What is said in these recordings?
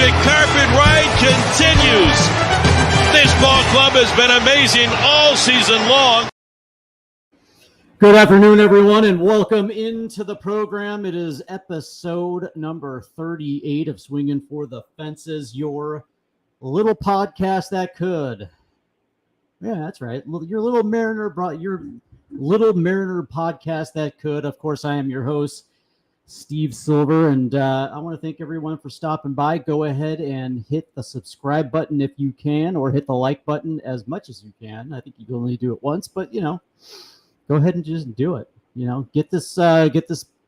magic carpet ride continues. This ball club has been amazing all season long. Good afternoon, everyone, and welcome into the program. It is episode number 38 of Swinging for the Fences, your little podcast that could. Yeah, that's right. Your little Mariner podcast that could. Of course, I am your host, Steve Silver, and I want to thank everyone for stopping by. Go ahead and hit the subscribe button if you can, or hit the like button as much as you can. I think you can only do it once, but go ahead and just do it. Get this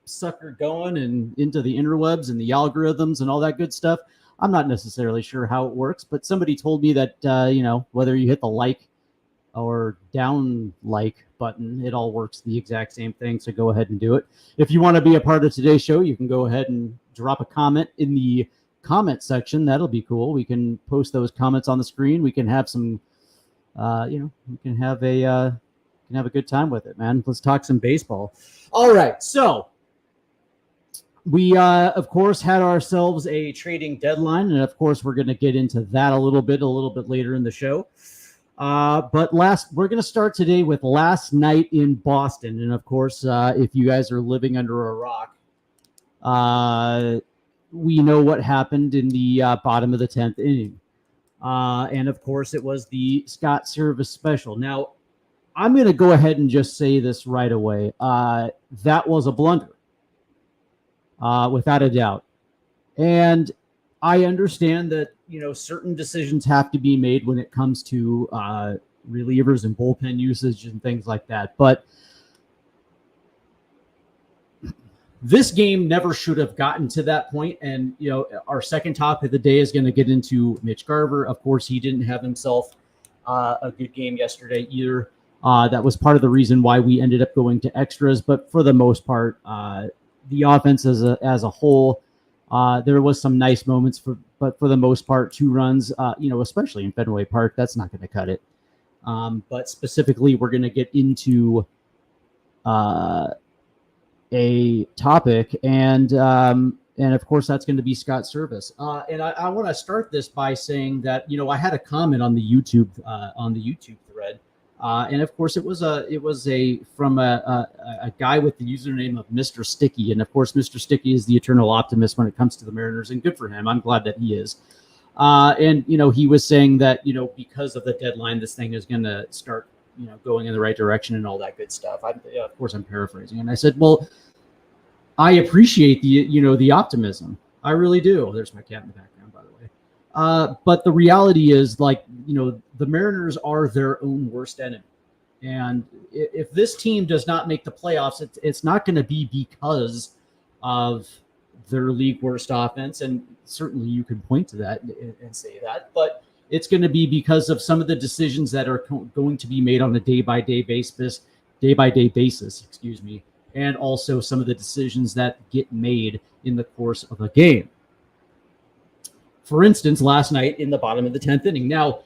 sucker going and into the interwebs and the algorithms and all that good stuff. I'm not necessarily sure how it works, but somebody told me that whether you hit the like or down like button, it all works the exact same thing. So go ahead and do it. If you want to be a part of today's show, you can go ahead and drop a comment in the comment section. That'll be cool. We can post those comments on the screen. We can have some, we can have a good time with it, man. Let's talk some baseball. All right. So we, of course, had ourselves a trading deadline. And of course, we're going to get into that a little bit later in the show. But we're going to start today with last night in Boston. And of course, if you guys are living under a rock, we know what happened in the bottom of the 10th inning. And of course, it was the Scott Servais special. Now, I'm going to go ahead and just say this right away. That was a blunder, without a doubt. And I understand that, certain decisions have to be made when it comes to relievers and bullpen usage and things like that. But this game never should have gotten to that point. And, our second topic of the day is going to get into Mitch Garver. Of course, he didn't have himself a good game yesterday either. That was part of the reason why we ended up going to extras. But for the most part, the offense as a whole, there was some nice moments, but for the most part, 2 runs, especially in Fenway Park, that's not going to cut it. But specifically, we're going to get into a topic, and of course, that's going to be Scott Servais. And I want to start this by saying that I had a comment on the YouTube thread. And of course, it was from a guy with the username of Mr. Sticky, and of course, Mr. Sticky is the eternal optimist when it comes to the Mariners, and good for him. I'm glad that he is. And he was saying that because of the deadline, this thing is going to start going in the right direction and all that good stuff. Of course, I'm paraphrasing, and I said, well, I appreciate the optimism. I really do. There's my cat in the background, by the way. But the reality is, the Mariners are their own worst enemy. And if this team does not make the playoffs, it's not going to be because of their league worst offense. And certainly you can point to that and say that. But it's going to be because of some of the decisions that are going to be made on a day-by-day basis, and also some of the decisions that get made in the course of a game. For instance, last night in the bottom of the 10th inning. Now,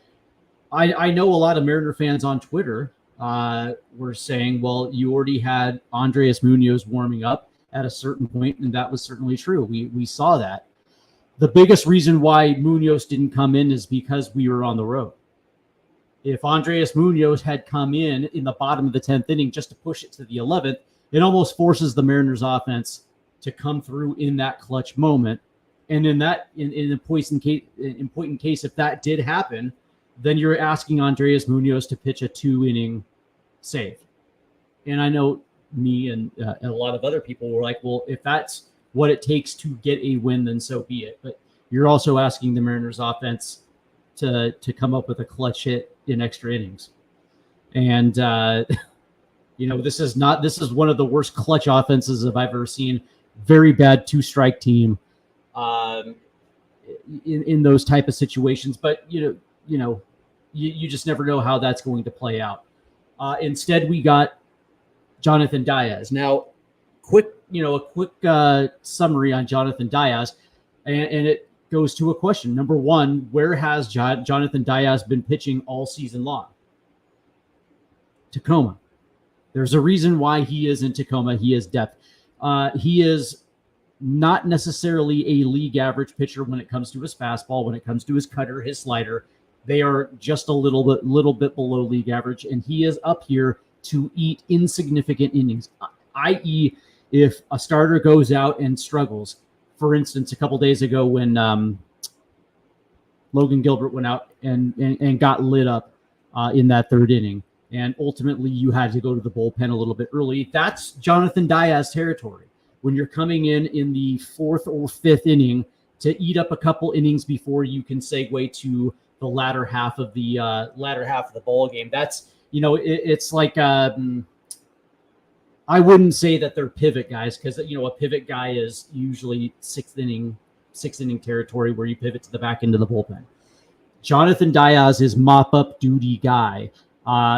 I know a lot of Mariner fans on Twitter were saying, well, you already had Andres Munoz warming up at a certain point, and that was certainly true. We saw that. The biggest reason why Munoz didn't come in is because we were on the road. If Andres Munoz had come in the bottom of the 10th inning just to push it to the 11th, it almost forces the Mariners offense to come through in that clutch moment. And in important case, if that did happen, then you're asking Andres Munoz to pitch a 2-inning save. And I know me and a lot of other people were like, well, if that's what it takes to get a win, then so be it. But you're also asking the Mariners offense to come up with a clutch hit in extra innings. And, this is one of the worst clutch offenses I've ever seen. Very bad 2-strike team. In those type of situations, but you just never know how that's going to play out. Instead, we got Jonathan Diaz. Now, a quick summary on Jonathan Diaz, and it goes to a question. Number one, where has Jonathan Diaz been pitching all season long? Tacoma. There's a reason why he is in Tacoma. He is depth. He is not necessarily a league average pitcher when it comes to his fastball, when it comes to his cutter, his slider. They are just a little bit below league average, and he is up here to eat insignificant innings, i.e., if a starter goes out and struggles. For instance, a couple days ago when Logan Gilbert went out and got lit up in that third inning, and ultimately you had to go to the bullpen a little bit early. That's Jonathan Diaz territory. When you're coming in the fourth or fifth inning to eat up a couple innings before you can segue to the latter half of the ball game. That's, it's like I wouldn't say that they're pivot guys, because a pivot guy is usually sixth inning territory where you pivot to the back end of the bullpen. Jonathan Diaz is mop up duty guy.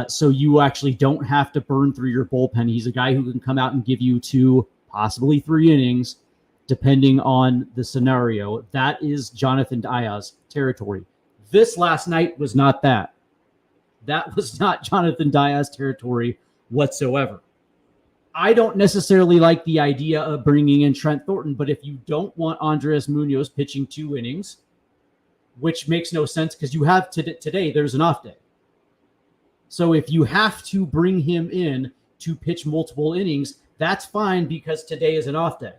So you actually don't have to burn through your bullpen. He's a guy who can come out and give you 2, possibly 3 innings, depending on the scenario. That is Jonathan Diaz territory. This last night was not that. That was not Jonathan Diaz territory whatsoever. I don't necessarily like the idea of bringing in Trent Thornton, but if you don't want Andres Munoz pitching 2 innings, which makes no sense because you have today, there's an off day. So if you have to bring him in to pitch multiple innings, that's fine, because today is an off day,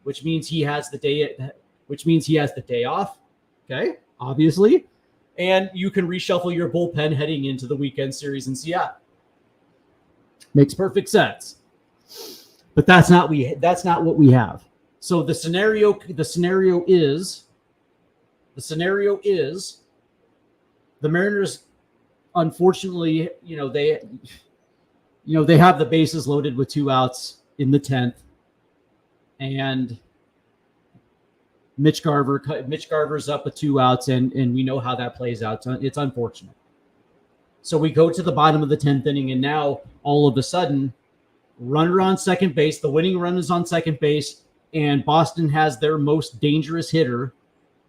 which means he has the day off. Okay, obviously. And you can reshuffle your bullpen heading into the weekend series in Seattle. Makes perfect sense. But that's not what we have. So the scenario is the Mariners, unfortunately, they have the bases loaded with 2 outs in the 10th, and Mitch Garver's up with 2 outs, and we know how that plays out. It's unfortunate. So we go to the bottom of the 10th inning, and now all of a sudden, runner on second base, the winning run is on second base, and Boston has their most dangerous hitter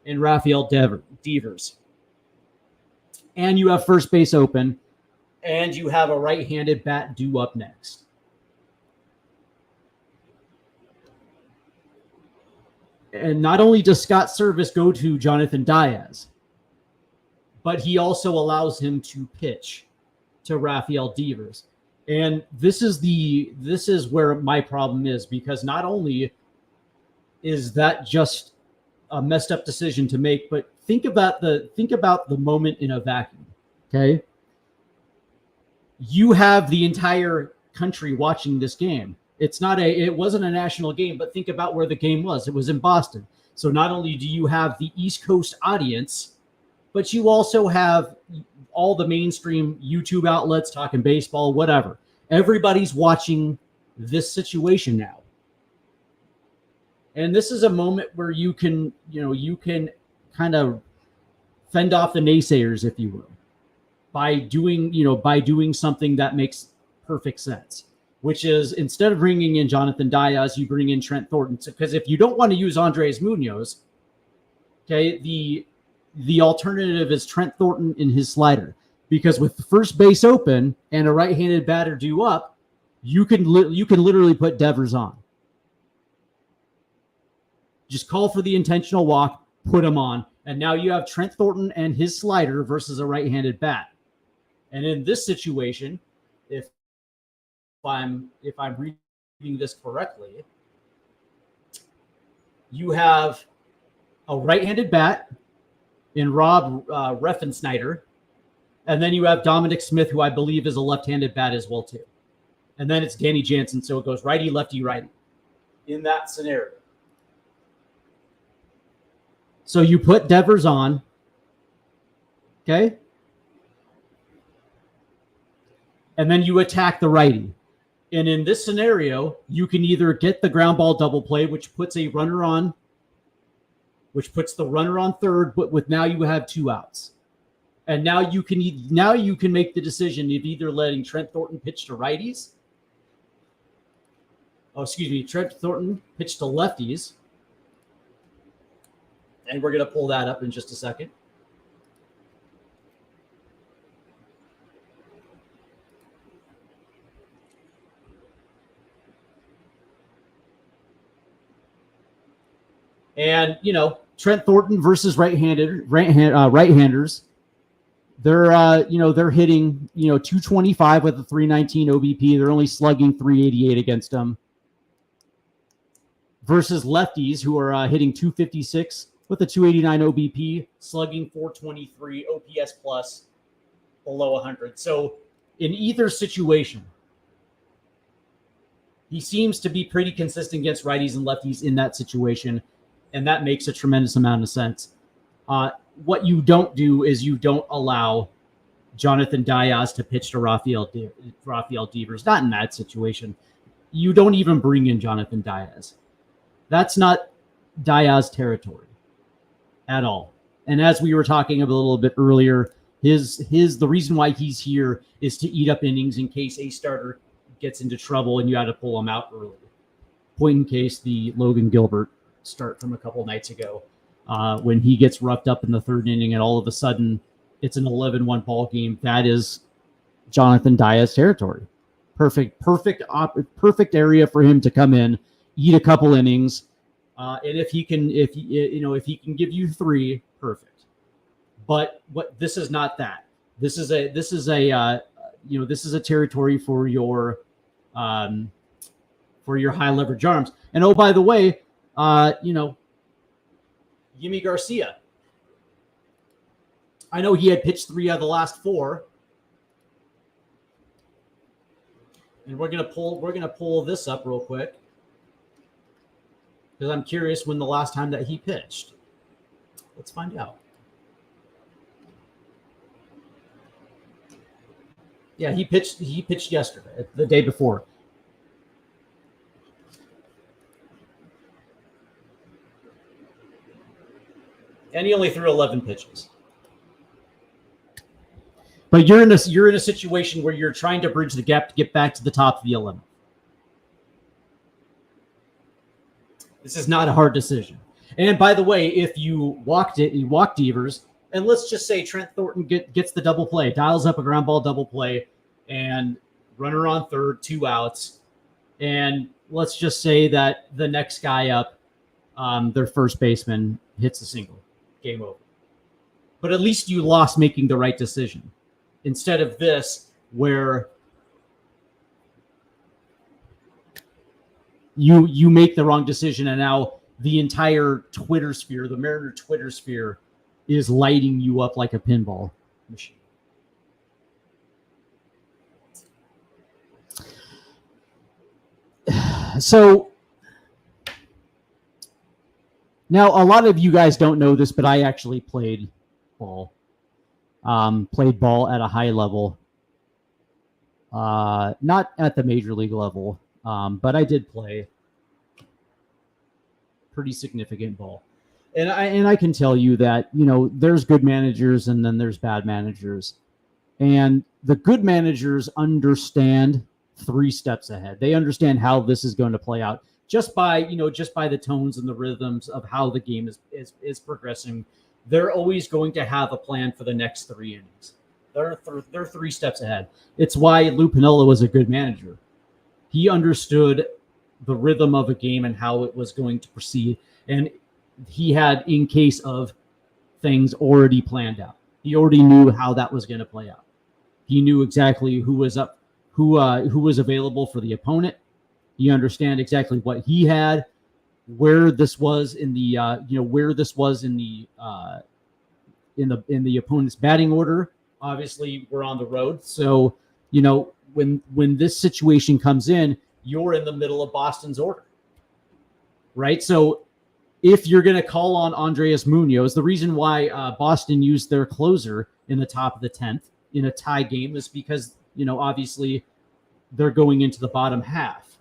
in Rafael Devers. And you have first base open, and you have a right-handed bat due up next. And not only does Scott Servais go to Jonathan Diaz, but he also allows him to pitch to Rafael Devers. And this is where my problem is, because not only is that just a messed up decision to make, but think about the moment in a vacuum. Okay? You have the entire country watching this game. It wasn't a national game, but think about where the game was. It was in Boston. So not only do you have the East Coast audience, but you also have all the mainstream YouTube outlets talking baseball, whatever. Everybody's watching this situation now. And this is a moment where you can kind of fend off the naysayers, if you will, by doing something that makes perfect sense, which is, instead of bringing in Jonathan Diaz, you bring in Trent Thornton. Because if you don't want to use Andres Munoz, okay, the alternative is Trent Thornton in his slider. Because with the first base open and a right-handed batter due up, you can literally put Devers on. Just call for the intentional walk, put him on, and now you have Trent Thornton and his slider versus a right-handed bat. And in this situation, if I'm reading this correctly, you have a right-handed bat in Rob Reffensnyder, and then you have Dominic Smith, who I believe is a left-handed bat as well too. And then it's Danny Jansen, so it goes righty, lefty, righty in that scenario. So you put Devers on, okay? And then you attack the righty. And in this scenario, you can either get the ground ball double play, which puts the runner on third, but now you have 2 outs. And now you can make the decision of either letting Trent Thornton pitch to righties. Trent Thornton pitch to lefties. And we're going to pull that up in just a second. And, Trent Thornton versus right-handers. They're hitting, 225 with a 319 OBP. They're only slugging 388 against them. Versus lefties who are hitting 256 with a 289 OBP, slugging 423, OPS plus below 100. So in either situation, he seems to be pretty consistent against righties and lefties in that situation, and that makes a tremendous amount of sense. What you don't do is you don't allow Jonathan Diaz to pitch to Rafael Devers. Not in that situation. You don't even bring in Jonathan Diaz. That's not Diaz territory at all. And as we were talking a little bit earlier, the reason why he's here is to eat up innings in case a starter gets into trouble and you had to pull him out early. Point in case the Logan Gilbert start from a couple nights ago, when he gets roughed up in the third inning and all of a sudden it's an 11-1 ball game. That is Jonathan Diaz territory. Perfect area for him to come in, eat a couple innings, and if he can give you 3, perfect. But this is not that. This is a territory for your high leverage arms. And oh, by the way, Yimi Garcia. I know he had pitched 3 out of the last 4. And we're gonna pull this up real quick, because I'm curious when the last time that he pitched. Let's find out. Yeah, he pitched yesterday, the day before. And he only threw 11 pitches. But you're in a situation where you're trying to bridge the gap to get back to the top of the 11th. This is not a hard decision. And by the way, if you walked Devers, and let's just say Trent Thornton gets the double play, dials up a ground ball double play, and runner on third, 2 outs, and let's just say that the next guy up, their first baseman, hits a single. Game over. But at least you lost making the right decision. Instead of this, where you make the wrong decision and now the entire Twitter sphere, the Mariner Twitter sphere, is lighting you up like a pinball machine. So now a lot of you guys don't know this, but I actually played ball. Played ball at a high level. Not at the major league level, but I did play pretty significant ball. And I can tell you that, there's good managers and then there's bad managers. And the good managers understand 3 steps ahead. They understand how this is going to play out just by the tones and the rhythms of how the game is progressing. They're always going to have a plan for the next 3 innings. They're 3 steps ahead. It's why Lou Piniella was a good manager. He understood the rhythm of a game and how it was going to proceed. And he had, in case of things, already planned out. He already knew how that was going to play out. He knew exactly who was up, who was available for the opponent. He understand exactly what he had, where this was in the in the opponent's batting order. Obviously, we're on the road, so when this situation comes in, you're in the middle of Boston's order, right? So if you're going to call on Andres Munoz, the reason why Boston used their closer in the top of the 10th in a tie game is because obviously they're going into the bottom half.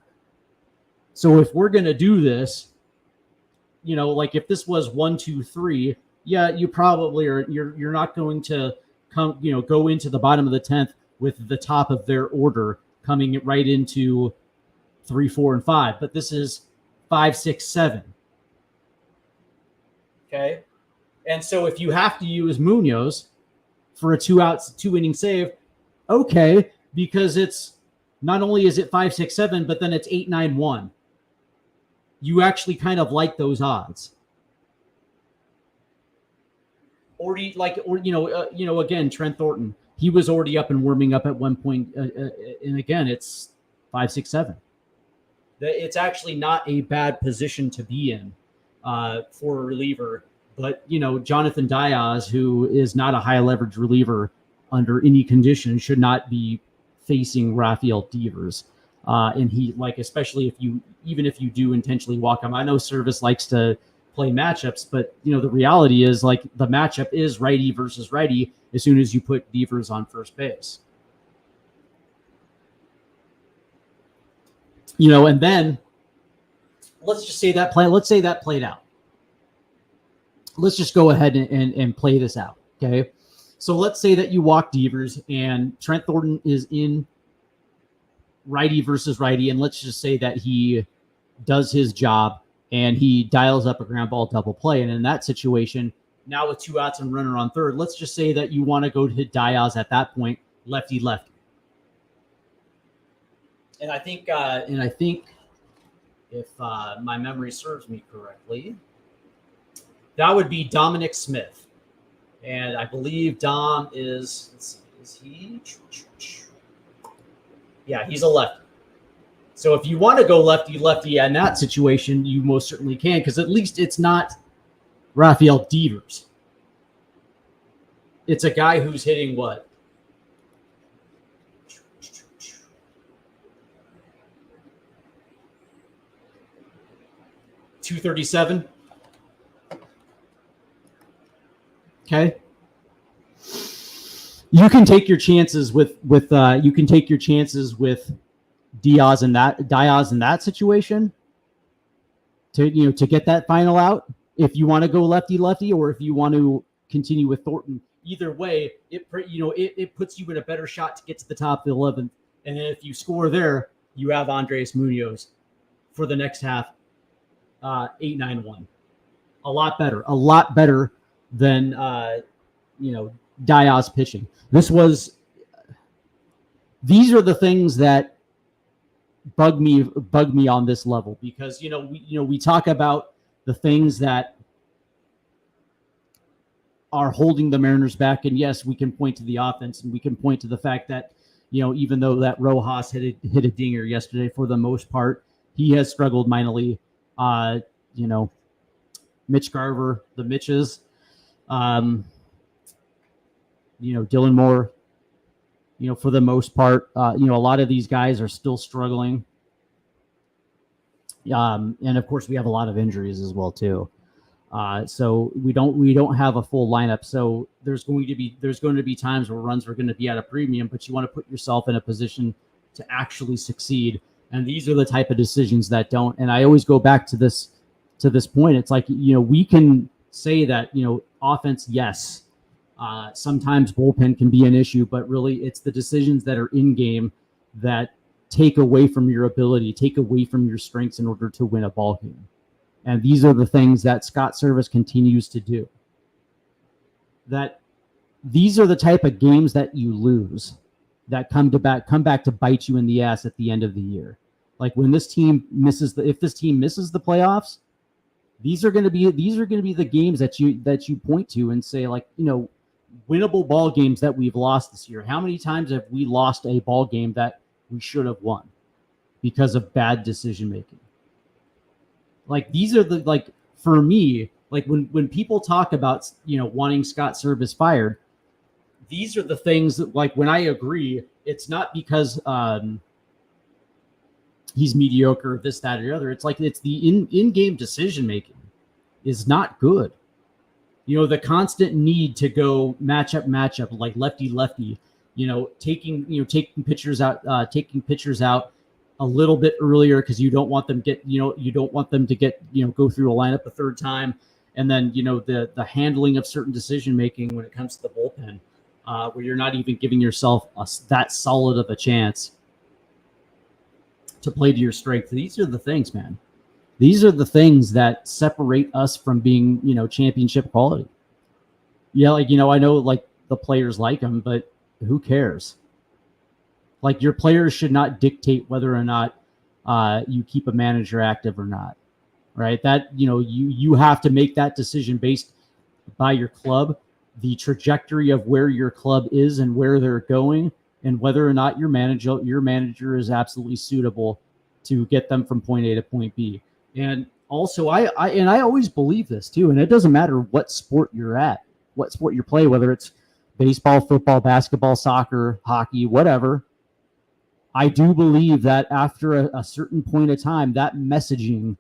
So if we're going to do this, like if this was 1, 2, 3, yeah, you probably are. You're not going to go into the bottom of the 10th with the top of their order coming right into 3, 4, and 5. But this is 5, 6, 7. Okay, and so if you have to use Munoz for a 2-inning save, okay, because it's not only is it 5, 6, 7, but then it's 8, 9, 1. You actually kind of like those odds. already again, Trent Thornton, he was already up and warming up at one point. And again, it's 5, 6, 7. It's actually not a bad position to be in for a reliever. But, Jonathan Diaz, who is not a high leverage reliever under any condition, should not be facing Rafael Devers. And he, especially if you do intentionally walk him. I know Servais likes to play matchups, but, the reality is, the matchup is righty versus righty as soon as you put Devers on first base. And then let's just say that played out. Let's just go ahead and play this out. Okay. So let's say that you walk Devers and Trent Thornton is in righty versus righty. And let's just say that he does his job and he dials up a ground ball double play. And in that situation, now with 2 outs and runner on third, let's just say that you want to go to Diaz at that point, lefty. And I think if my memory serves me correctly, that would be Dominic Smith. And I believe Dom is he? Yeah, he's a lefty. So if you want to go lefty in that situation, you most certainly can, because at least it's not Rafael Devers. It's a guy who's hitting what? 237. Okay. You can take your chances with Diaz in that situation to get that final out. If you want to go lefty, or if you want to continue with Thornton, either way, it puts you in a better shot to get to the top of the 11th. And then if you score there, you have Andres Munoz for the next half, 8-9-1. A lot better than Diaz pitching. These are the things that bug me on this level, because we talk about the things that are holding the Mariners back, and yes, we can point to the offense, and we can point to the fact that even though that Rojas hit a dinger yesterday, for the most part he has struggled minorly. Mitch Garver, the Mitches, Dylan Moore, for the most part, a lot of these guys are still struggling. And of course we have a lot of injuries as well too. So we don't have a full lineup. So there's going to be times where runs are going to be at a premium, but you want to put yourself in a position to actually succeed. And these are the type of decisions that don't. And I always go back to this point. It's like, we can say that, offense, yes. Sometimes bullpen can be an issue, but really it's the decisions that are in game that take away from your ability, take away from your strengths in order to win a ball game. And these are the things that Scott Servais continues to do. That these are the type of games that you lose, that come back to bite you in the ass at the end of the year. Like when this team misses if this team misses the playoffs, these are going to be the games that you point to and say, like, winnable ball games that we've lost this year. How many times have we lost a ball game that we should have won because of bad decision making? Like, these are for me, like when people talk about, wanting Scott Servais fired, these are the things that, like, when I agree, it's not because he's mediocre, this, that, or the other. It's like, it's the in-game decision making is not good. The constant need to go matchup, like lefty, taking pitchers out a little bit earlier because you don't want them to go through a lineup a third time. And then, the handling of certain decision making when it comes to the bullpen, where you're not even giving yourself that solid of a chance to play to your strength. These are the things, man. These are the things that separate us from being, championship quality. Yeah, I know, like, the players like him, but who cares? Like, your players should not dictate whether or not you keep a manager active or not, right? That, you have to make that decision based by your club. the trajectory of where your club is and where they're going, and whether or not your manager is absolutely suitable to get them from point A to point B. And also, I always believe this too, and it doesn't matter what sport you're at, what sport you play, whether it's baseball, football, basketball, soccer, hockey, whatever. I do believe that after a certain point of time, that messaging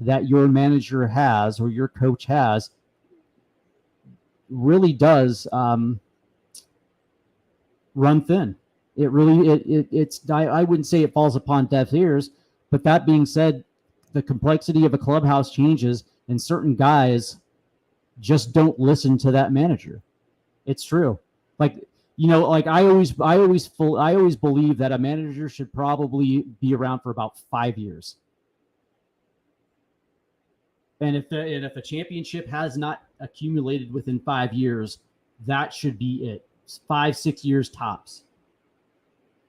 that your manager has or your coach has really does run thin. It really, it's, I wouldn't say it falls upon deaf ears, but that being said, the complexity of a clubhouse changes, and certain guys just don't listen to that manager. It's true. Like, like I always believe that a manager should probably be around for about 5 years. And if a championship has not accumulated within 5 years, that should be it. 5-6 years tops.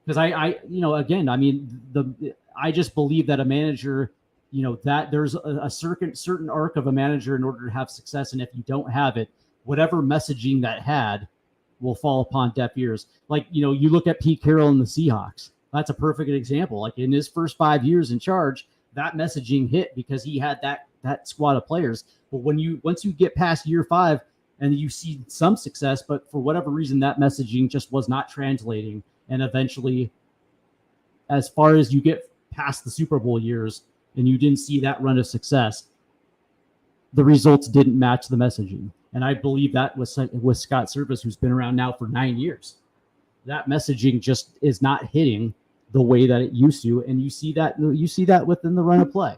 Because I just believe that a manager, that there's a certain arc of a manager in order to have success. And if you don't have it, whatever messaging that had will fall upon deaf ears. Like, you look at Pete Carroll and the Seahawks. That's a perfect example. Like in his first 5 years in charge, that messaging hit because he had that squad of players. But once you get past year 5 and you see some success, but for whatever reason, that messaging just was not translating. And eventually, as far as you get past the Super Bowl years and you didn't see that run of success, the results didn't match the messaging. And I believe that was with Scott Servais, who's been around now for 9 years. That messaging just is not hitting the way that it used to. And you see that within the run of play.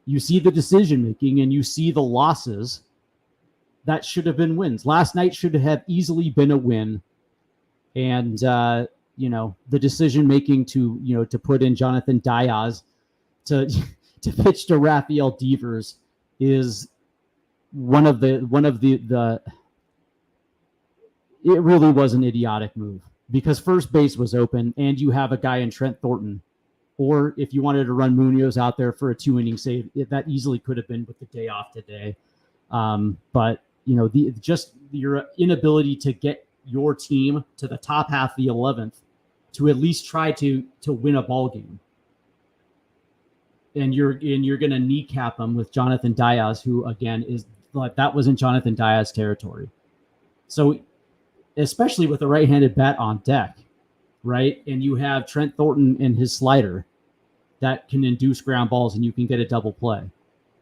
You see the decision making and you see the losses that should have been wins. Last night should have easily been a win. And, the decision making to put in Jonathan Diaz to pitch to Rafael Devers is one of the it really was an idiotic move because first base was open and you have a guy in Trent Thornton. Or if you wanted to run Munoz out there for a 2-inning save, that easily could have been with the day off today. But your inability to get your team to the top half of the 11th to at least try to win a ball game, and you're going to kneecap them with Jonathan Diaz, who again is like that wasn't Jonathan Diaz territory. So, especially with a right-handed bat on deck, right, and you have Trent Thornton and his slider that can induce ground balls, and you can get a double play,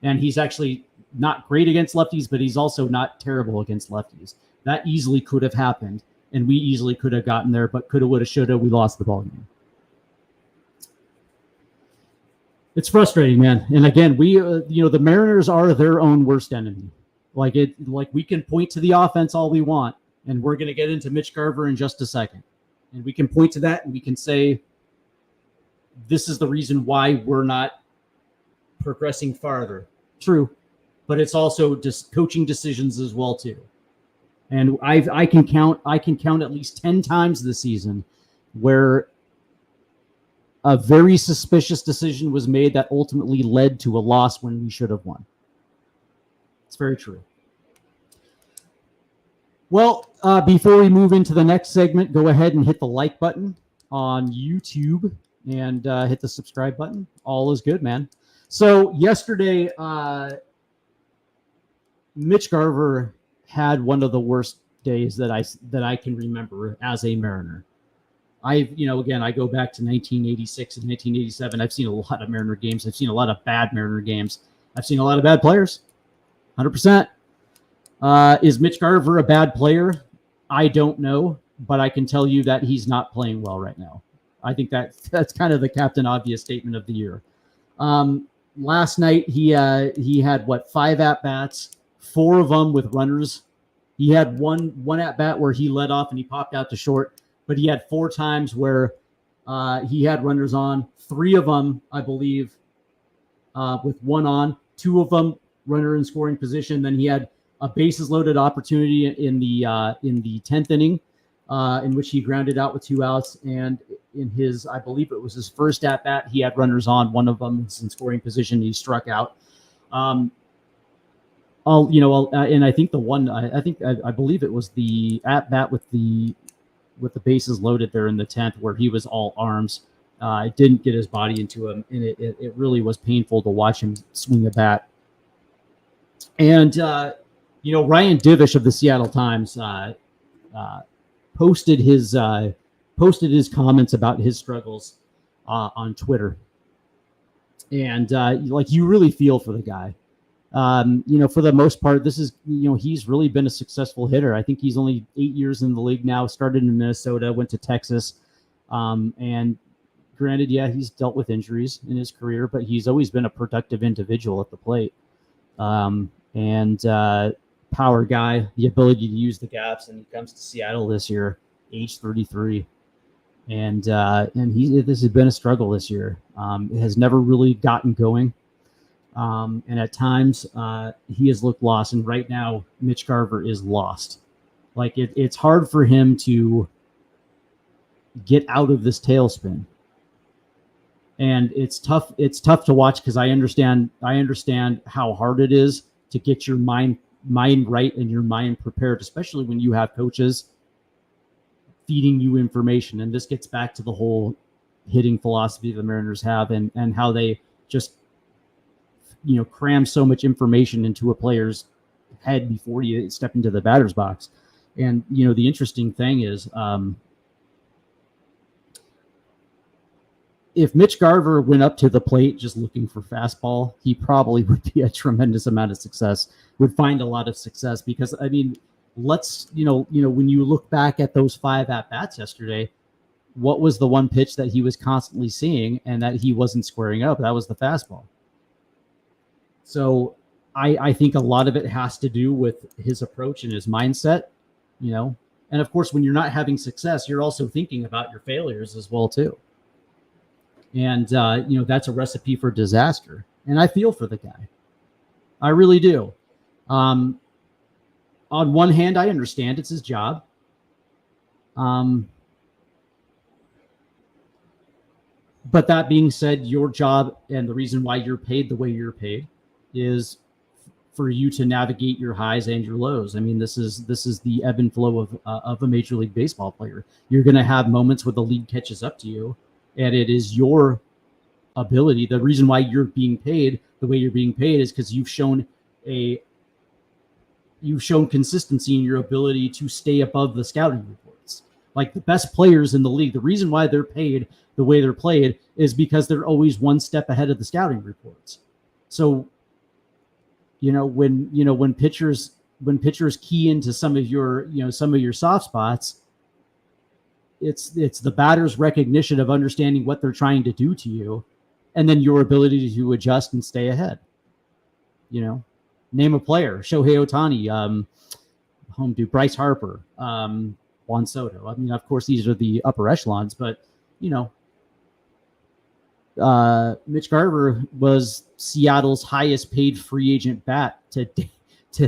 and he's actually not great against lefties, but he's also not terrible against lefties. That easily could have happened, and we easily could have gotten there, but coulda, woulda, shoulda, we lost the ball game. It's frustrating, man. And again, we, the Mariners are their own worst enemy. Like we can point to the offense all we want, and we're going to get into Mitch Garver in just a second. And we can point to that, and we can say, this is the reason why we're not progressing farther. True. But it's also just coaching decisions as well, too. And I can count at least 10 times this season where a very suspicious decision was made that ultimately led to a loss when we should have won. It's very true. Well, before we move into the next segment, go ahead and hit the like button on YouTube and hit the subscribe button. All is good, man. So yesterday, Mitch Garver had one of the worst days that I can remember as a Mariner. I go back to 1986 and 1987. I've seen a lot of Mariner games. I've seen a lot of bad Mariner games. I've seen a lot of bad players. 100%. Is Mitch Garver a bad player? I don't know, but I can tell you that he's not playing well right now. I think that's kind of the Captain Obvious statement of the year. Last night he had 5 at-bats, 4 of them with runners. He had one at-bat where he led off and he popped out to short, but he had 4 times where he had runners on. 3 of them, I believe, with 1 on. 2 of them runner in scoring position. Then he had a bases loaded opportunity in the 10th inning, in which he grounded out with 2 outs. And in I believe it was his first at bat, he had runners on. 1 of them was in scoring position. He struck out. and I think the one, I believe it was the at bat with the bases loaded there in the 10th where he was all arms. It didn't get his body into him, and it really was painful to watch him swing a bat. And, Ryan Divish of the Seattle Times posted his comments about his struggles on Twitter. And, you really feel for the guy. For the most part, this is, he's really been a successful hitter. I think he's only 8 years in the league now, started in Minnesota, went to Texas. And granted, yeah, he's dealt with injuries in his career, but he's always been a productive individual at the plate. Power guy, the ability to use the gaps, and he comes to Seattle this year, age 33. And this has been a struggle this year. It has never really gotten going. And at times he has looked lost. And right now, Mitch Garver is lost. It's hard for him to get out of this tailspin. And it's tough. It's tough to watch because I understand how hard it is to get your mind right and your mind prepared, especially when you have coaches feeding you information. And this gets back to the whole hitting philosophy the Mariners have and how they just cram so much information into a player's head before you step into the batter's box. And, the interesting thing is, if Mitch Garver went up to the plate just looking for fastball, he probably would be a tremendous amount of success, would find a lot of success because, when you look back at those 5 at-bats yesterday, what was the one pitch that he was constantly seeing and that he wasn't squaring up? That was the fastball. So I think a lot of it has to do with his approach and his mindset, and of course, when you're not having success, you're also thinking about your failures as well, too. And, that's a recipe for disaster. And I feel for the guy. I really do. On one hand, I understand it's his job. But that being said, your job and the reason why you're paid the way you're paid is for you to navigate your highs and your lows. This is the ebb and flow of a Major League Baseball player. You're going to have moments where the league catches up to you, and it is your ability. The reason why you're being paid the way you're being paid is because you've shown consistency in your ability to stay above the scouting reports. Like the best players in the league, the reason why they're paid the way they're played is because they're always one step ahead of the scouting reports. So, when pitchers key into some of your soft spots, it's the batter's recognition of understanding what they're trying to do to you, and then your ability to adjust and stay ahead. Name a player: Shohei Ohtani, Bryce Harper, Juan Soto. Of course, these are the upper echelons, but Mitch Garver was Seattle's highest paid free agent bat to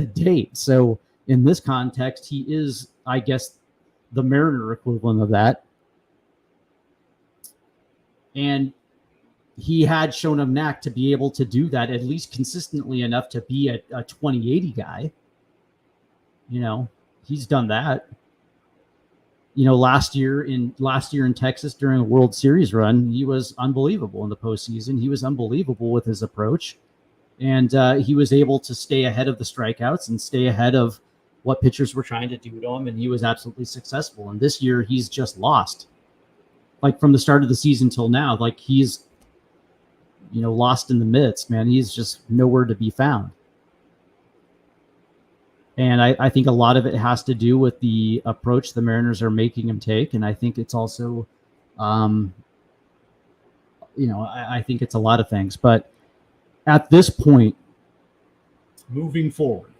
date. So in this context, he is, I guess, the Mariner equivalent of that. And he had shown a knack to be able to do that at least consistently enough to be a 2080 guy. He's done that. Last year in Texas during a World Series run, he was unbelievable in the postseason. He was unbelievable with his approach, and he was able to stay ahead of the strikeouts and stay ahead of what pitchers were trying to do to him, and he was absolutely successful. And this year, he's just lost. From the start of the season till now, he's lost in the midst, man. He's just nowhere to be found. And I think a lot of it has to do with the approach the Mariners are making him take. And I think it's also, I think it's a lot of things. But at this point, moving forward,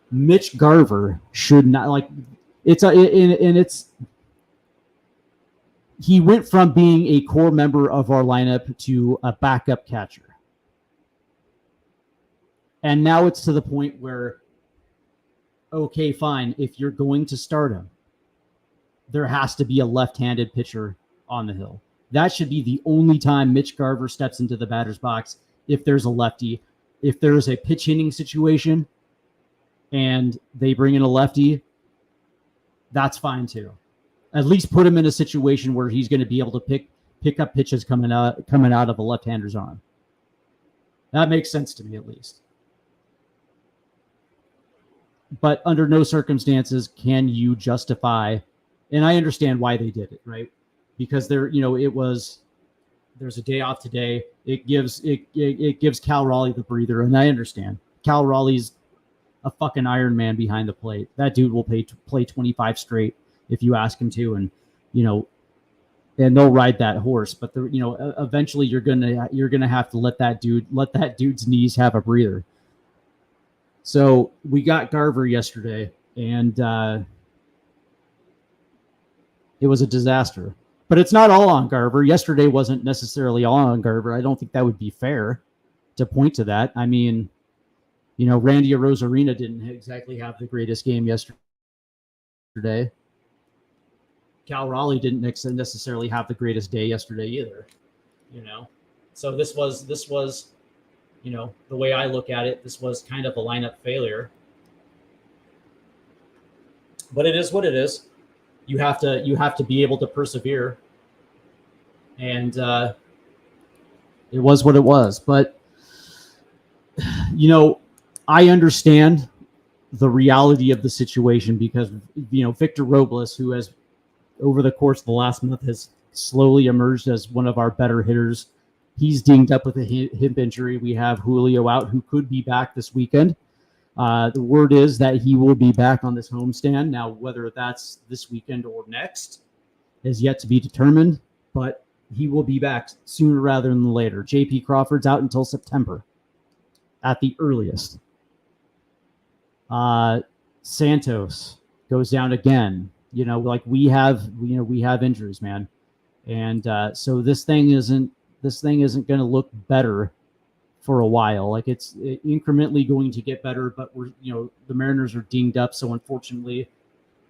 Mitch Garver should not, he went from being a core member of our lineup to a backup catcher. And now it's to the point where, okay, fine, if you're going to start him, there has to be a left-handed pitcher on the hill. That should be the only time Mitch Garver steps into the batter's box if there's a lefty. if there's a pitch hitting situation and they bring in a lefty, that's fine too. At least put him in a situation where he's going to be able to pick up pitches coming out of a left-hander's arm. That makes sense to me, at least. But under no circumstances can you justify, and I understand why they did it, right? Because there's a day off today. It gives Cal Raleigh the breather, and I understand. Cal Raleigh's a fucking Iron Man behind the plate. That dude will play 25 straight if you ask him to, and and they'll ride that horse. But eventually you're gonna have to let that dude's knees have a breather. So we got Garver yesterday, and it was a disaster. But it's not all on Garver. Yesterday wasn't necessarily all on Garver. I don't think that would be fair to point to that. I mean, Randy Arozarena didn't exactly have the greatest game yesterday. Cal Raleigh didn't necessarily have the greatest day yesterday either. So this was the way I look at it, this was kind of a lineup failure. But it is what it is. You have to be able to persevere. And it was what it was. But I understand the reality of the situation because Victor Robles, who has over the course of the last month has slowly emerged as one of our better hitters. He's dinged up with a hip injury. We have Julio out, who could be back this weekend. The word is that he will be back on this homestand. Now, whether that's this weekend or next is yet to be determined, but he will be back sooner rather than later. J.P. Crawford's out until September at the earliest. Santos goes down again. We have injuries, man. And so this thing isn't going to look better for a while. Like it's incrementally going to get better, but the Mariners are dinged up. So unfortunately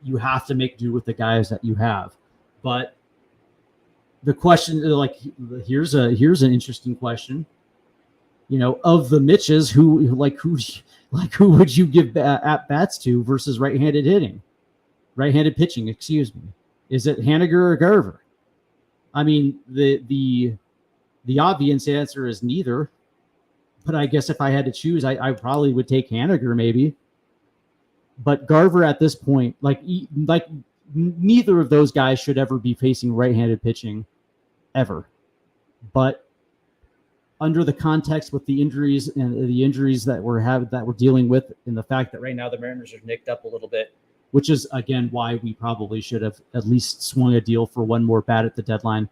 you have to make do with the guys that you have. But the question, here's an interesting question. Of the Mitches, who would you give at bats to versus right-handed pitching, excuse me? Is it Haniger or Garver? I mean, the obvious answer is neither. But I guess if I had to choose, I probably would take Haniger maybe. But Garver at this point, neither of those guys should ever be facing right-handed pitching, ever. But under the context with the injuries that we're dealing with, and the fact that right now the Mariners are nicked up a little bit, which is again why we probably should have at least swung a deal for one more bat at the deadline.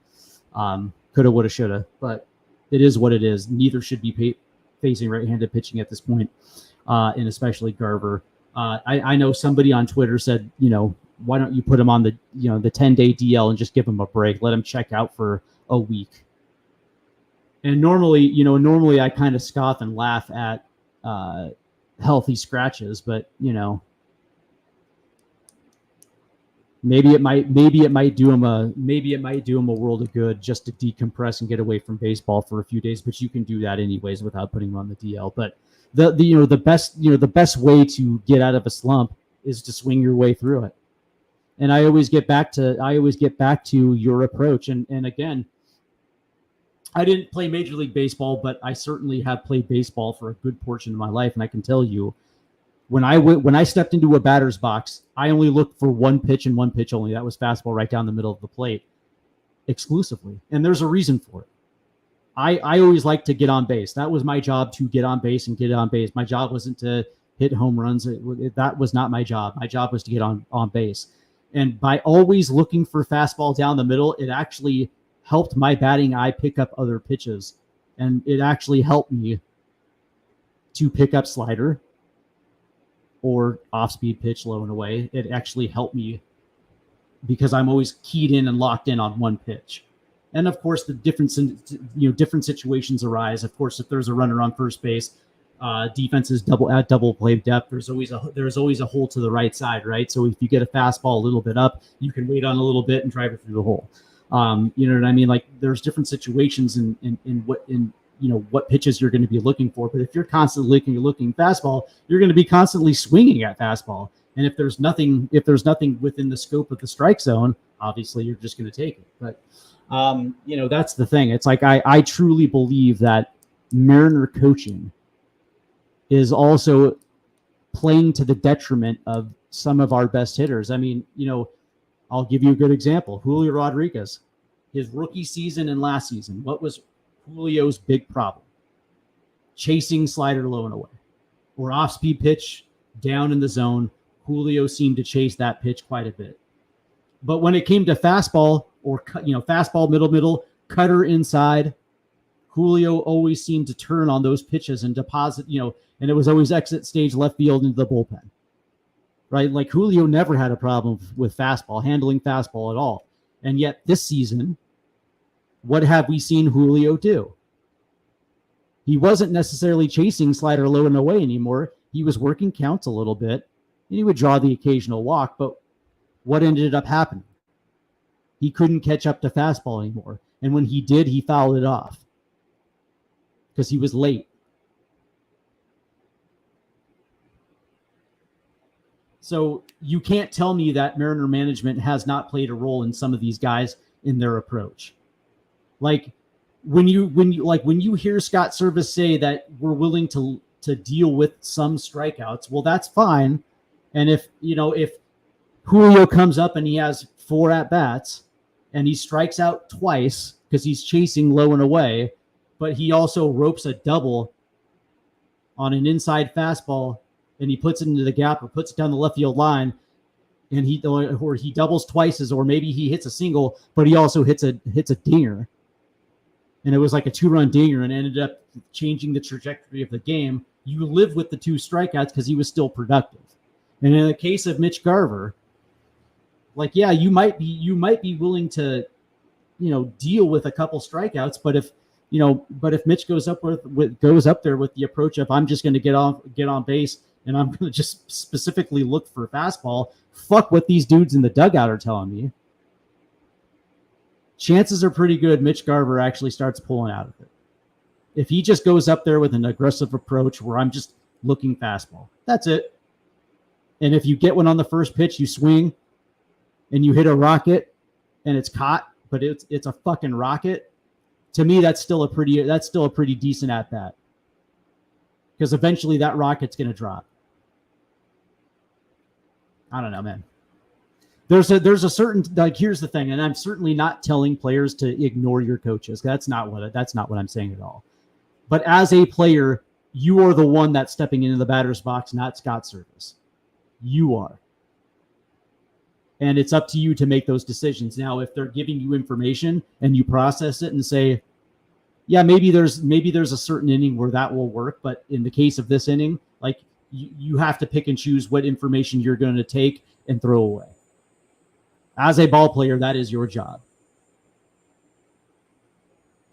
Coulda, woulda, shoulda, but it is what it is. Neither should be facing right-handed pitching at this point, and especially Garver. I know somebody on Twitter said, why don't you put him on the 10-day DL and just give him a break, let him check out for a week. And normally I kind of scoff and laugh at healthy scratches, but maybe it might do him a world of good just to decompress and get away from baseball for a few days. But you can do that anyways without putting him on the DL. But the best way to get out of a slump is to swing your way through it. And I always get back to your approach. And again, I didn't play Major League Baseball, but I certainly have played baseball for a good portion of my life. And I can tell you, when I stepped into a batter's box, I only looked for one pitch and one pitch only. That was fastball right down the middle of the plate exclusively. And there's a reason for it. I always liked to get on base. That was my job, to get on base and get on base. My job wasn't to hit home runs. That was not my job. My job was to get on base. And by always looking for fastball down the middle, it actually helped my batting eye pick up other pitches. And it actually helped me to pick up slider or off-speed pitch low and away. It actually helped me because I'm always keyed in and locked in on one pitch. And of course, the different situations arise. Of course, if there's a runner on first base, defense is double play depth. There's always a hole to the right side, right? So if you get a fastball a little bit up, you can wait on a little bit and drive it through the hole. You know what I mean? Like there's different situations in what pitches you're going to be looking for. But if you're constantly looking fastball, you're going to be constantly swinging at fastball. And if there's nothing within the scope of the strike zone, obviously you're just going to take it. But that's the thing. It's like I truly believe that Mariner coaching is also playing to the detriment of some of our best hitters. I mean, I'll give you a good example. Julio Rodriguez, his rookie season and last season, what was Julio's big problem? Chasing slider low and away, or off-speed pitch down in the zone. Julio seemed to chase that pitch quite a bit. But when it came to fastball or fastball middle, cutter inside, Julio always seemed to turn on those pitches and deposit, and it was always exit stage left field into the bullpen. Right? Like Julio never had a problem with fastball, handling fastball at all. And yet this season, what have we seen Julio do? He wasn't necessarily chasing slider low and away anymore. He was working counts a little bit, and he would draw the occasional walk. But what ended up happening? He couldn't catch up to fastball anymore. And when he did, he fouled it off because he was late. So you can't tell me that Mariner management has not played a role in some of these guys in their approach. Like when you hear Scott Servais say that we're willing to deal with some strikeouts, well, that's fine. And if Julio comes up and he has 4 at-bats and he strikes out twice because he's chasing low and away, but he also ropes a double on an inside fastball and he puts it into the gap or puts it down the left field line, and he doubles twice, or maybe he hits a single, but he also hits a dinger, and it was like a 2-run dinger and ended up changing the trajectory of the game. You live with the 2 strikeouts because he was still productive. And in the case of Mitch Garver, you might be willing to, deal with a couple strikeouts, but if Mitch goes up there with the approach of I'm just going to get on base and I'm going to just specifically look for fastball, fuck what these dudes in the dugout are telling me. Chances are pretty good Mitch Garver actually starts pulling out of it. If he just goes up there with an aggressive approach where I'm just looking fastball, that's it. And if you get one on the first pitch, you swing and you hit a rocket and it's caught, but it's a fucking rocket. To me, that's still a pretty decent at bat. Because eventually that rocket's going to drop. I don't know, man. There's a certain, here's the thing, and I'm certainly not telling players to ignore your coaches. That's not what I'm saying at all. But as a player, you are the one that's stepping into the batter's box, not Scott Servais. You are. And it's up to you to make those decisions. Now, if they're giving you information and you process it and say, yeah, maybe there's a certain inning where that will work, but in the case of this inning, you have to pick and choose what information you're going to take and throw away. As a ball player, that is your job.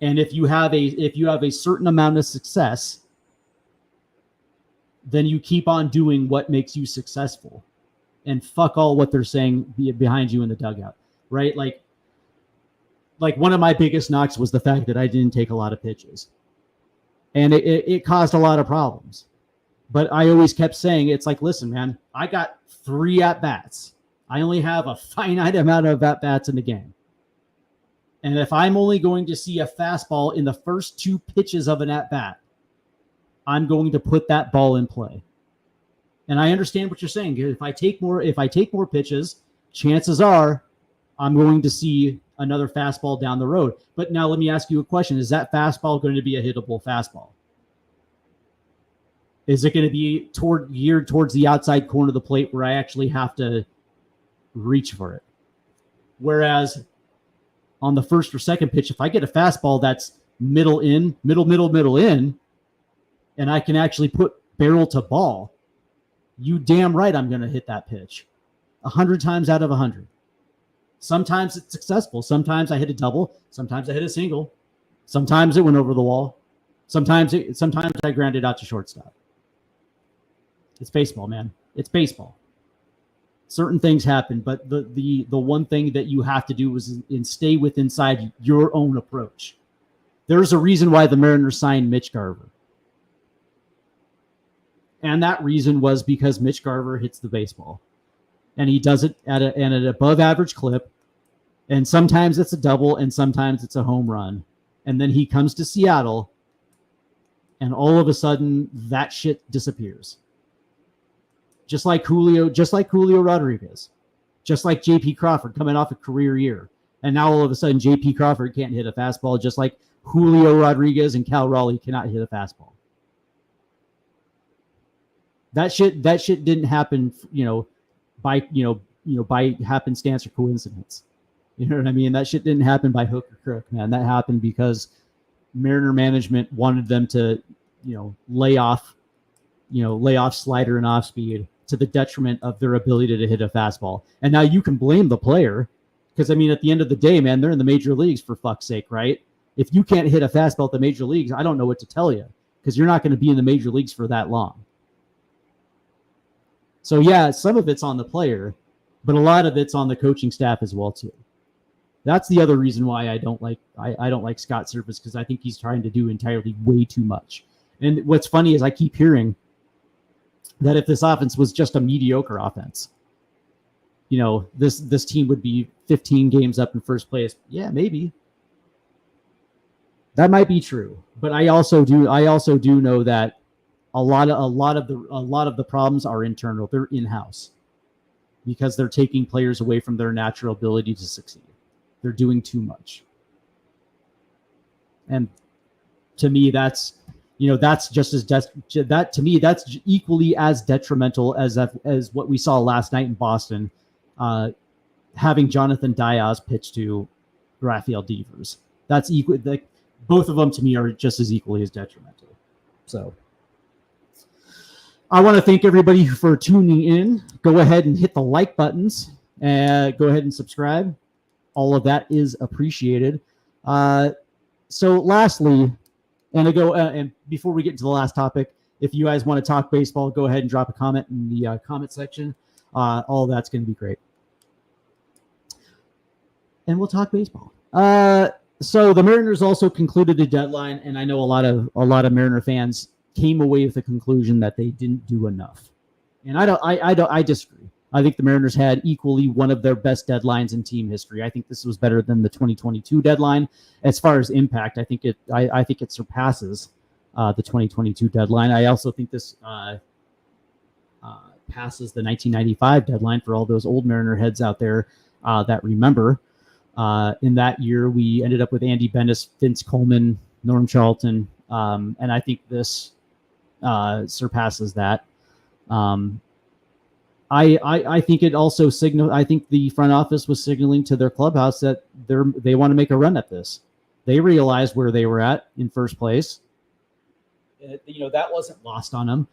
And if you have a certain amount of success, then you keep on doing what makes you successful, and fuck all what they're saying behind you in the dugout, right? Like one of my biggest knocks was the fact that I didn't take a lot of pitches, and it caused a lot of problems. But I always kept saying, it's like, listen, man, I got 3 at-bats. I only have a finite amount of at-bats in the game. And if I'm only going to see a fastball in the first 2 pitches of an at-bat, I'm going to put that ball in play. And I understand what you're saying. If I take more pitches, chances are I'm going to see another fastball down the road. But now let me ask you a question. Is that fastball going to be a hittable fastball? Is it going to be geared towards the outside corner of the plate where I actually have to reach for it? Whereas on the first or second pitch, if I get a fastball that's middle in, and I can actually put barrel to ball, you damn right I'm going to hit that pitch 100 times out of 100. Sometimes it's successful. Sometimes I hit a double. Sometimes I hit a single. Sometimes it went over the wall. Sometimes I grounded out to shortstop. It's baseball, man. It's baseball. Certain things happen, but the one thing that you have to do is stay inside your own approach. There's a reason why the Mariners signed Mitch Garver. And that reason was because Mitch Garver hits the baseball. And he does it at an above average clip. And sometimes it's a double and sometimes it's a home run. And then he comes to Seattle and all of a sudden that shit disappears. Just like Julio Rodriguez. Just like JP Crawford coming off a career year. And now all of a sudden JP Crawford can't hit a fastball, just like Julio Rodriguez and Cal Raleigh cannot hit a fastball. That shit didn't happen, by happenstance or coincidence. You know what I mean? That shit didn't happen by hook or crook, man. That happened because Mariner management wanted them to, lay off slider and off speed to the detriment of their ability to hit a fastball. And now you can blame the player because, at the end of the day, man, they're in the major leagues for fuck's sake, right? If you can't hit a fastball at the major leagues, I don't know what to tell you because you're not going to be in the major leagues for that long. So, yeah, some of it's on the player, but a lot of it's on the coaching staff as well, too. That's the other reason why I don't like Scott Servais, because I think he's trying to do entirely way too much. And what's funny is I keep hearing that if this offense was just a mediocre offense, this team would be 15 games up in first place. Yeah, maybe. That might be true. But I also do know that a lot of the problems are internal. They're in-house because they're taking players away from their natural ability to succeed. They're doing too much. And to me, that's just as to me that's equally as detrimental as what we saw last night in Boston, having Jonathan Diaz pitch to Rafael Devers. That's equal. Like both of them to me are just as equally as detrimental. So I want to thank everybody for tuning in. Go ahead and hit the like buttons and go ahead and subscribe. All of that is appreciated. So lastly, and before we get into the last topic, if you guys want to talk baseball, go ahead and drop a comment in the comment section. All of that's going to be great. And we'll talk baseball. So the Mariners also concluded a deadline, and I know a lot of Mariner fans came away with the conclusion that they didn't do enough. And I disagree. I think the Mariners had equally one of their best deadlines in team history. I think this was better than the 2022 deadline. As far as impact, I think it surpasses the 2022 deadline. I also think this passes the 1995 deadline for all those old Mariner heads out there that remember. In that year, we ended up with Andy Bennis, Vince Coleman, Norm Charlton, and I think this surpasses that. I think it also I think the front office was signaling to their clubhouse that they want to make a run at this. They realized where they were at in first place. That wasn't lost on them.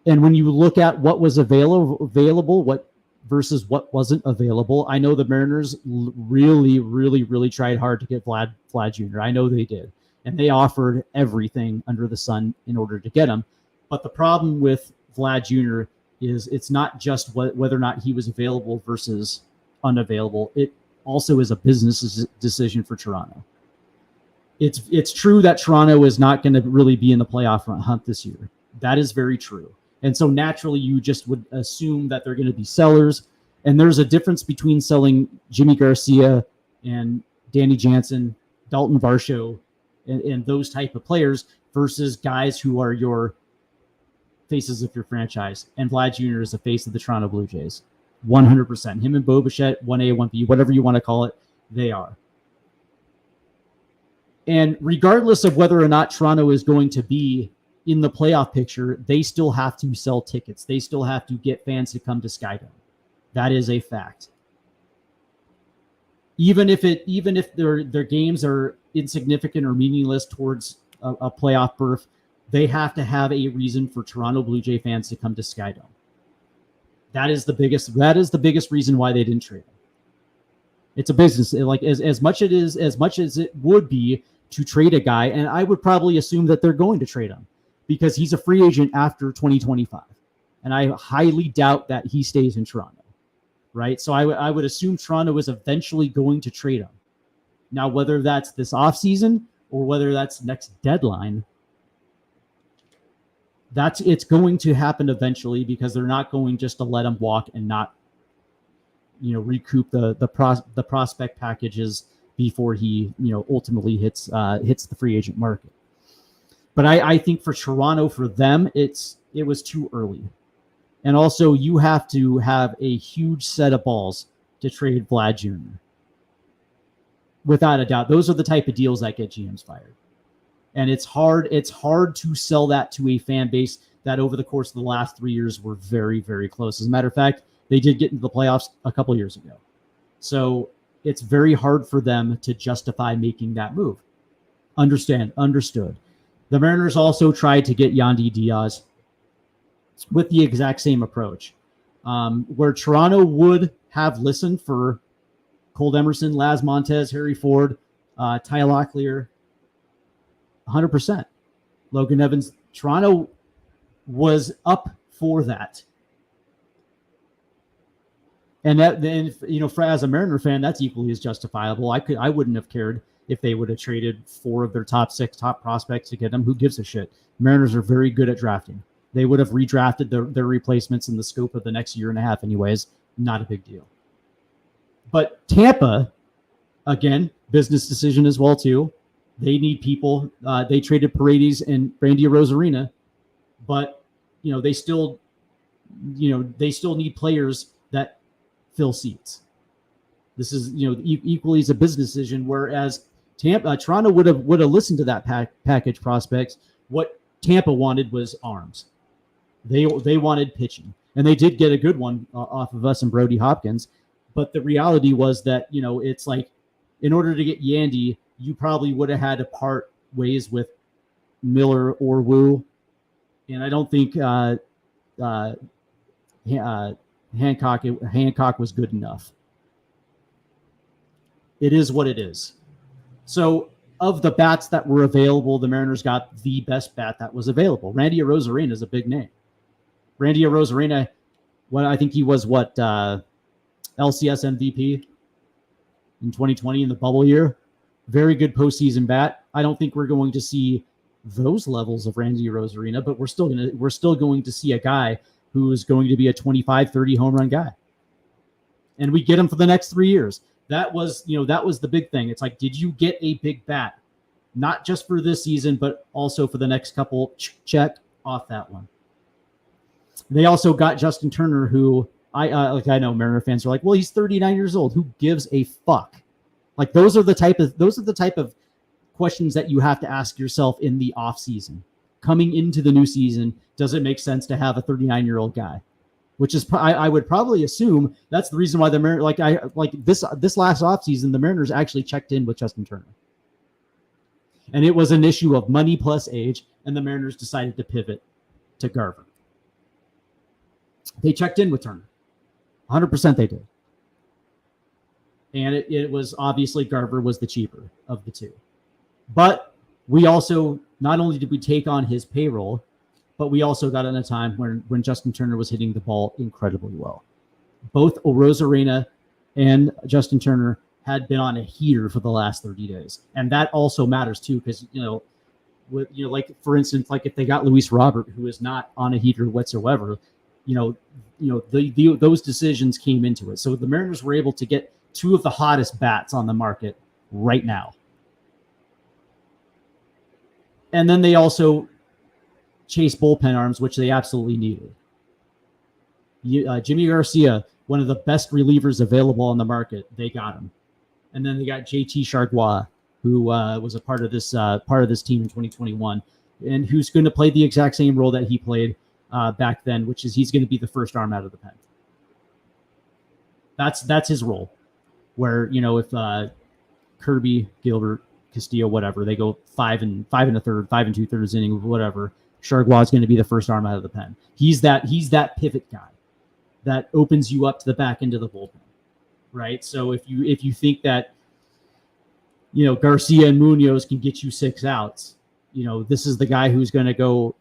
And when you look at what was available, what versus what wasn't available, I know the Mariners really, really, really tried hard to get Vlad Jr. I know they did. And they offered everything under the sun in order to get him. But the problem with Vlad Jr. is it's not just whether or not he was available versus unavailable. It also is a business decision for Toronto. It's true that Toronto is not going to really be in the playoff hunt this year. That is very true. And so naturally you just would assume that they're going to be sellers. And there's a difference between selling Jimmy Garcia and Danny Jansen, Dalton Varsho, and those type of players versus guys who are your faces of your franchise. And Vlad Jr. is the face of the Toronto Blue Jays. 100%. Him and Bo Bichette, 1A, 1B, whatever you want to call it, they are. And regardless of whether or not Toronto is going to be in the playoff picture, they still have to sell tickets. They still have to get fans to come to Skydome. That is a fact. Even if their games are insignificant or meaningless towards a playoff berth, they have to have a reason for Toronto Blue Jay fans to come to Skydome. That is the biggest reason why they didn't trade him. It's a business. Like as much as it would be to trade a guy, and I would probably assume that they're going to trade him because he's a free agent after 2025. And I highly doubt that he stays in Toronto. Right? So I would assume Toronto is eventually going to trade him. Now, whether that's this offseason or whether that's next deadline, it's going to happen eventually, because they're not going just to let him walk and not, recoup the prospect packages before he, ultimately hits the free agent market. But I think for Toronto, for them, it was too early. And also, you have to have a huge set of balls to trade Vlad Jr. Without a doubt. Those are the type of deals that get GMs fired. And it's hard to sell that to a fan base that over the course of the last 3 years were very, very close. As a matter of fact, they did get into the playoffs a couple years ago. So it's very hard for them to justify making that move. Understood. The Mariners also tried to get Yandy Diaz with the exact same approach, where Toronto would have listened for Cole Emerson, Laz Montez, Harry Ford, Ty Locklear, 100%. Logan Evans. Toronto was up for that. And that, then, as a Mariner fan, that's equally as justifiable. I wouldn't have cared if they would have traded 4 of their top 6 top prospects to get them. Who gives a shit? Mariners are very good at drafting. They would have redrafted their replacements in the scope of the next year and a half anyways. Not a big deal. But Tampa, again, business decision as well too. They need people. They traded Paredes and Randy Arozarena, but they still need players that fill seats. This is equally as a business decision. Whereas Toronto would have listened to that package prospects. What Tampa wanted was arms. They wanted pitching, and they did get a good one off of us and Brody Hopkins. But the reality was that it's like, in order to get Yandy, you probably would have had to part ways with Miller or Wu, and I don't think Hancock was good enough. It is what it is. So, of the bats that were available, the Mariners got the best bat that was available. Randy Arozarena is a big name. Randy Arozarena, I think he was LCS MVP in 2020 in the bubble year. Very good postseason bat. I don't think we're going to see those levels of Randy Arozarena, but we're still going to see a guy who is going to be a 25-30 home run guy. And we get him for the next 3 years. That was the big thing. It's like, did you get a big bat? Not just for this season, but also for the next couple. Check off that one. They also got Justin Turner, who I know Mariner fans are like, well, he's 39 years old. Who gives a fuck? Like, those are the type of questions that you have to ask yourself in the off season. Coming into the new season, does it make sense to have a 39-year-old guy? Which is, I would probably assume that's the reason why the Mariners, this last offseason, the Mariners actually checked in with Justin Turner. And it was an issue of money plus age, and the Mariners decided to pivot to Garver. They checked in with Turner. 100% they did. And it was obviously Garver was the cheaper of the two. But we also, not only did we take on his payroll, but we also got in a time when Justin Turner was hitting the ball incredibly well. Both Arozarena and Justin Turner had been on a heater for the last 30 days. And that also matters too, because, like, for instance, like if they got Luis Robert, who is not on a heater whatsoever, those decisions came into it. So the Mariners were able to get 2 of the hottest bats on the market right now. And then they also chase bullpen arms, which they absolutely needed. Jimmy Garcia, one of the best relievers available on the market, they got him. And then they got JT Chargois, who was a part of this team in 2021, and who's going to play the exact same role that he played back then, which is he's going to be the first arm out of the pen. That's his role. Where if Kirby, Gilbert, Castillo, whatever, they go 5 1/3, 5 2/3 inning, whatever, Chargois is going to be the first arm out of the pen. He's that pivot guy that opens you up to the back end of the bullpen, right? So if you think that Garcia and Munoz can get you 6 outs, this is the guy who's going to go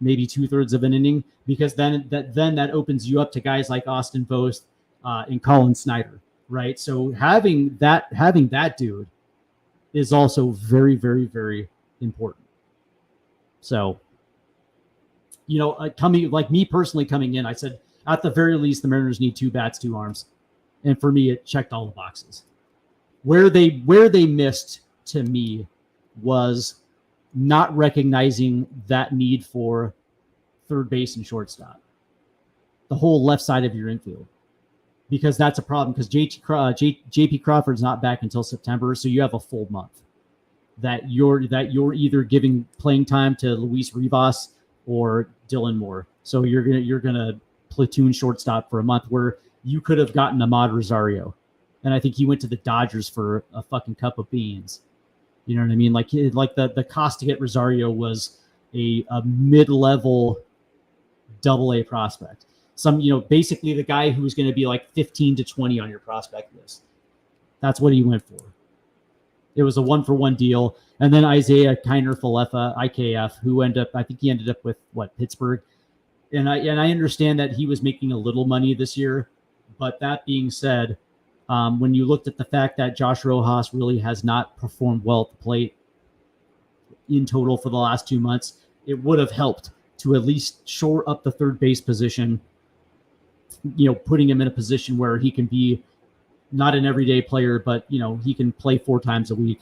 maybe 2/3 of an inning, because then that opens you up to guys like Austin Vost and Colin Snyder, right? So having that dude is also very, very, very important. So, coming like me personally coming in, I said at the very least the Mariners need 2 bats, 2 arms, and for me it checked all the boxes. Where they missed to me was not recognizing that need for third base and shortstop, the whole left side of your infield, because that's a problem. Because JP Crawford's not back until September, so you have a full month that you're either giving playing time to Luis Rivas or Dylan Moore. So you're gonna platoon shortstop for a month, where you could have gotten Ahmad Rosario, and I think he went to the Dodgers for a fucking cup of beans. You know what I mean? Like the cost to get Rosario was a mid-level AA prospect. Basically the guy who's going to be like 15 to 20 on your prospect list. That's what he went for. It was a 1-for-1 deal. And then Isaiah Kiner-Falefa, IKF, who ended up with Pittsburgh. And I understand that he was making a little money this year. But that being said, when you looked at the fact that Josh Rojas really has not performed well at the plate in total for the last 2 months, it would have helped to at least shore up the third base position, putting him in a position where he can be not an everyday player, but, he can play 4 times a week.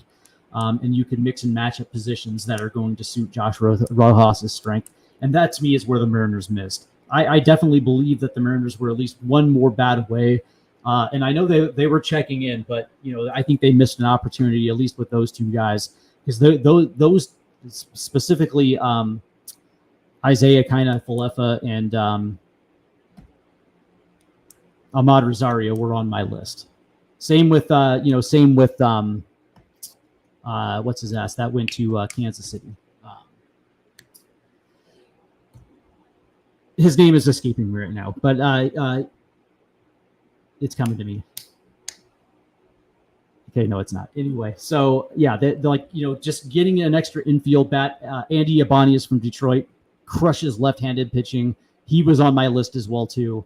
And you can mix and match up positions that are going to suit Josh Rojas' strength. And that, to me, is where the Mariners missed. I definitely believe that the Mariners were at least one more bat away. And I know they were checking in, but, I think they missed an opportunity, at least with those 2 guys. Because those specifically Isaiah Kiner-Falefa and Ahmad Rosario were on my list. Same with what's his ass that went to Kansas City. His name is escaping me right now, but it's coming to me. Okay, no, it's not. Anyway, so yeah, they're just getting an extra infield bat. Andy Ibanez from Detroit crushes left-handed pitching. He was on my list as well too.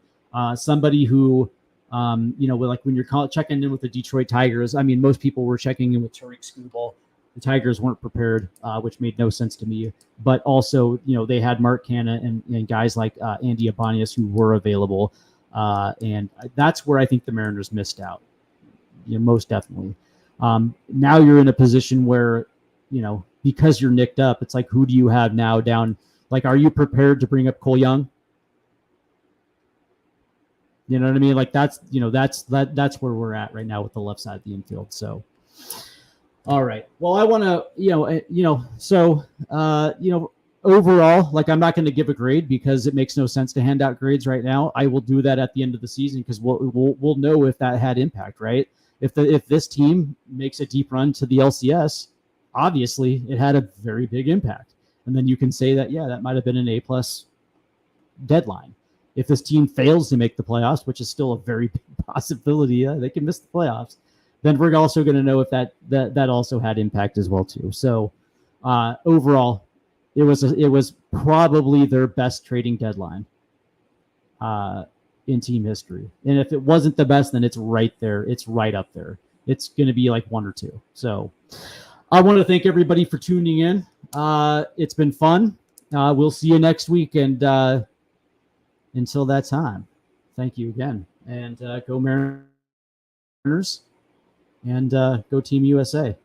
Somebody who, when you're checking in with the Detroit Tigers, I mean, most people were checking in with Tariq Skubal. The Tigers weren't prepared, which made no sense to me. But also, they had Mark Canha and guys like Andy Ibanez who were available. And that's where I think the Mariners missed out. Most definitely. Now you're in a position where, because you're nicked up, it's like, who do you have now down? Like, are you prepared to bring up Cole Young? You know what I mean? Like that's where we're at right now with the left side of the infield. So, all right. Well, I want to, overall, like, I'm not going to give a grade because it makes no sense to hand out grades right now. I will do that at the end of the season because we'll know if that had impact, right? If this team makes a deep run to the LCS, obviously it had a very big impact. And then you can say that, yeah, that might have been an A+ deadline. If this team fails to make the playoffs, which is still a very big possibility, they can miss the playoffs, then we're also going to know if that also had impact as well too. So overall, it was probably their best trading deadline in team history. And if it wasn't the best, then it's right there. It's right up there. It's going to be like 1 or 2. So I want to thank everybody for tuning in. It's been fun. We'll see you next week. And until that time, thank you again. And go Mariners and go Team USA.